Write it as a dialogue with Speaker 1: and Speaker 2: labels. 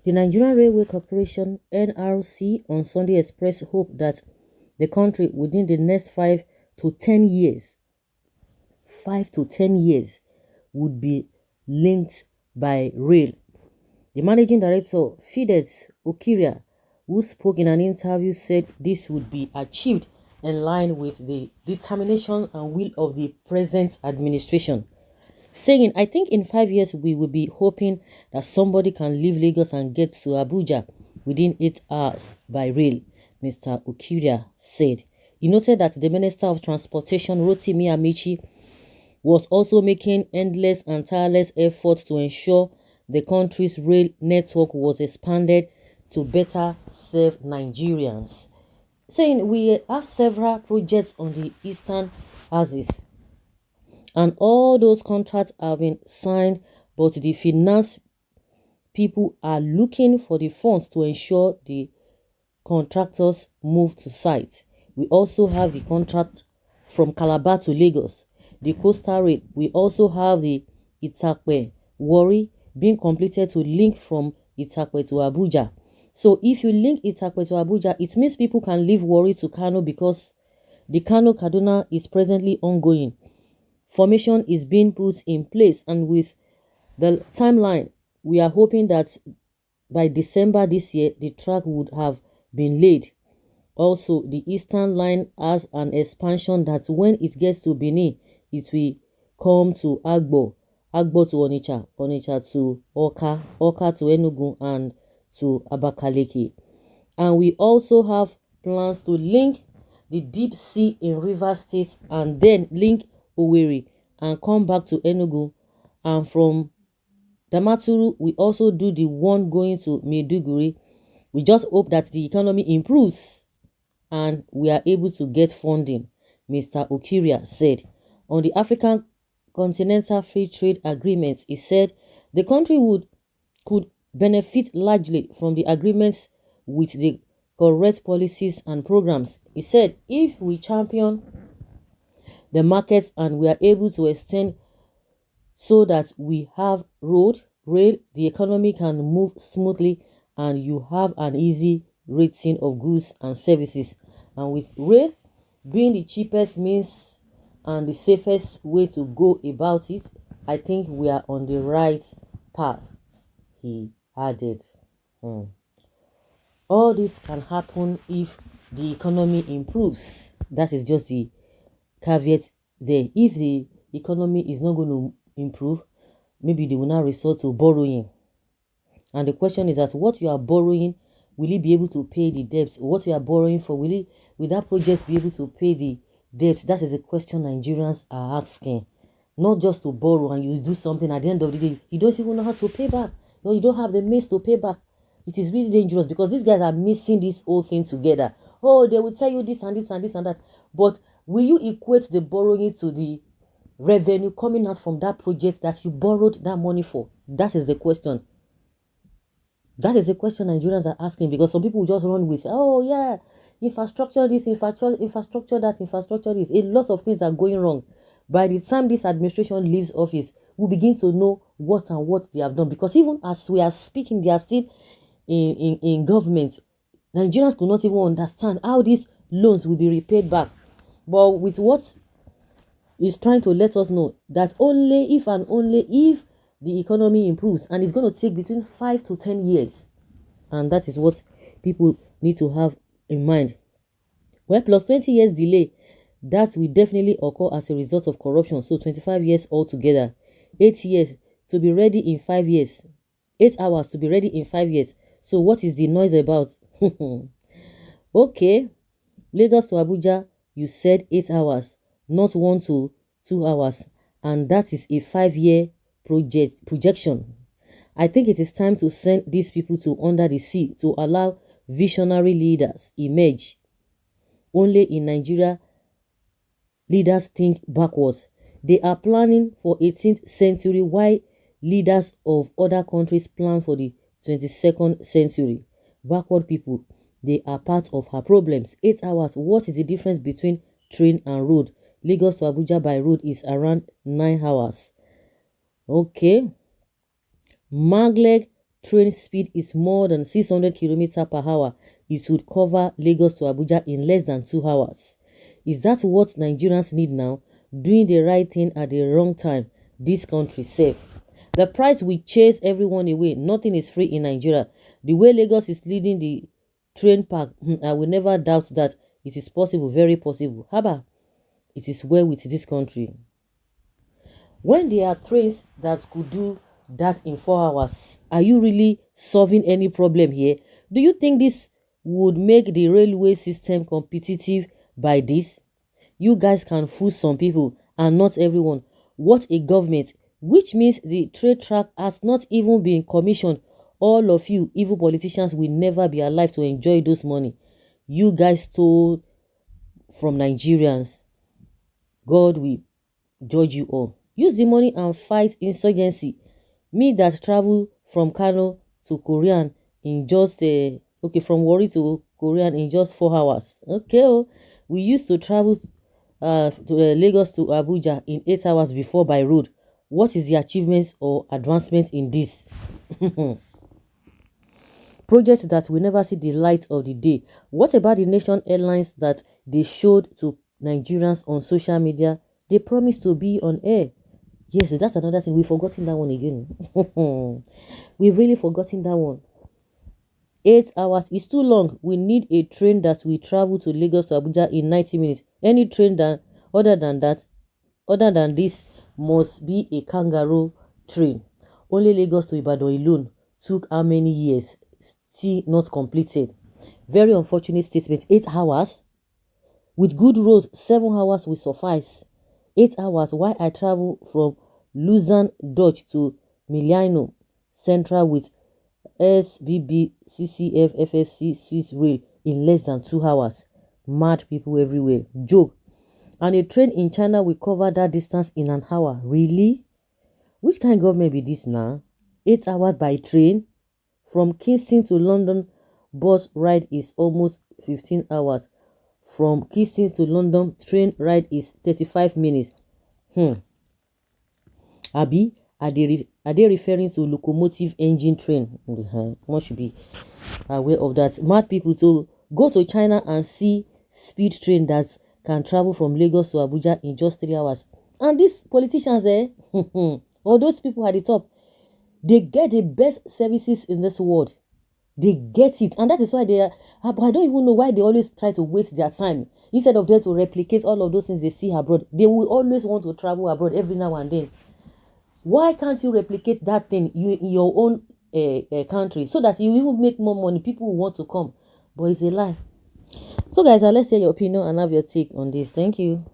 Speaker 1: The Nigerian Railway Corporation (NRC) on Sunday expressed hope that the country within the next 5 to 10 years 5 to 10 years would be linked by rail. The managing director, Fides Okiria, who spoke in an interview, said this would be achieved in line with the determination and will of the present administration, saying, I think in 5 years we will be hoping that somebody can leave Lagos and get to Abuja within 8 hours by rail, Mr. Okiria said. He noted that the Minister of Transportation, Rotimi Amici, was also making endless and tireless efforts to ensure the country's rail network was expanded to better serve Nigerians, saying we have several projects on the eastern axis and all those contracts have been signed, but the finance people are looking for the funds to ensure the contractors move to site. We also have the contract from Calabar to Lagos, the coastal rail. We also have the Itakpe Warri being completed to link from Itakpe to Abuja. So if you link Itakpe to Abuja, it means people can leave Warri to Kano because the Kano Kaduna is presently ongoing. Formation is being put in place, and with the timeline, we are hoping that by December this year, the track would have been laid. Also, the Eastern Line has an expansion that when it gets to Benin, it will come to Agbo, Agbo to Onitsha, Onitsha to Oka, Oka to Enugu, and to Abakaliki. And we also have plans to link the deep sea in River State and then link Owerri and come back to Enugu. And from Damaturu, we also do the one going to Maiduguri. We just hope that the economy improves and we are able to get funding, Mr. Okiria said. On the African Continental Free Trade Agreement, he said the country could benefit largely from the agreements with the correct policies and programs. He said if we champion the markets and we are able to extend so that we have road, rail, the economy can move smoothly and you have an easy rating of goods and services. And with rail being the cheapest means and the safest way to go about it, I think we are on the right path, he added. All this can happen if the economy improves. That is just the caveat there. If the economy is not going to improve, maybe they will now resort to borrowing. And the question is that what you are borrowing, will you be able to pay the debts? What you are borrowing for, will that project be able to pay the debts? That is the question Nigerians are asking. Not just to borrow and you do something at the end of the day, you don't even know how to pay back. No, you don't have the means to pay back. It is really dangerous because these guys are mixing this whole thing together. Oh, they will tell you this and this and this and that. But will you equate the borrowing to the revenue coming out from that project that you borrowed that money for? That is the question. That is the question Nigerians are asking, because some people just run with, oh yeah, infrastructure this, infrastructure that, infrastructure this. A lot of things are going wrong. By the time this administration leaves office, we begin to know what and what they have done. Because even as we are speaking, they are still in government. Nigerians could not even understand how these loans will be repaid back. But with what is trying to let us know that only if and only if the economy improves, and it's going to take between 5 to 10 years, and that is what people need to have in mind. Well, plus 20 years delay, that will definitely occur as a result of corruption. So 25 years altogether. 8 years to be ready in 5 years. 8 hours to be ready in 5 years. So what is the noise about? Okay, Lagos to Abuja, you said 8 hours, not 1 to 2 hours, and that is a 5-year projection. I think it is time to send these people to under the sea to allow visionary leaders emerge. Only in Nigeria, leaders think backwards. They are planning for 18th century while leaders of other countries plan for the 22nd century. Backward people, they are part of her problems. 8 hours, what is the difference between train and road? Lagos to Abuja by road is around 9 hours. Okay. Magleg train speed is more than 600 km per hour, it would cover Lagos to Abuja in less than 2 hours. Is that what Nigerians need now? Doing the right thing at the wrong time. This country safe. The price will chase everyone away. Nothing is free in Nigeria. The way Lagos is leading the train park, I will never doubt that it is possible, very possible. Haba, it is well with this country. When there are trains that could do that in 4 hours, are you really solving any problem here? Do you think this would make the railway system competitive by this? You guys can fool some people and not everyone. What a government, which means the trade track has not even been commissioned. All of you evil politicians will never be alive to enjoy those money. You guys stole from Nigerians. God will judge you all. Use the money and fight insurgency. Me that travel from Kano to Korean in just okay, from Warri to Korean in just 4 hours. Okay, oh, we used to travel to Lagos to Abuja in 8 hours before by road. What is the achievement or advancement in this? Project that will never see the light of the day. What about the nation airlines that they showed to Nigerians on social media? They promised to be on air. Yes, that's another thing. We've forgotten that one again. We've really forgotten that one. 8 hours is too long. We need a train that will travel to Lagos to Abuja in 90 minutes. Any train that other than this must be a kangaroo train. Only Lagos to Ibadan alone took how many years? Still not completed. Very unfortunate statement. 8 hours? With good roads, 7 hours will suffice. 8 hours. Why I travel from Luzern Dodge to Milano Central with SBB, CCF, FSC, Swiss Rail in less than 2 hours. Mad people everywhere. Joke. And a train in China will cover that distance in an hour. Really? Which kind of government be this now? 8 hours by train? From Kingston to London, bus ride is almost 15 hours. From Kingston to London, train ride is 35 minutes. Abi, are they referring to locomotive engine train? One should be aware of that. Mad people to go to China and see speed train that can travel from Lagos to Abuja in just 3 hours. And these politicians or those people at the top, they get the best services in this world. They get it, and that is why they are. But I don't even know why they always try to waste their time. Instead of them to replicate all of those things they see abroad, they will always want to travel abroad every now and then. Why can't you replicate that thing in your own country so that you even make more money? People will want to come, but it's a lie. So guys, let's hear your opinion and have your take on this. Thank you.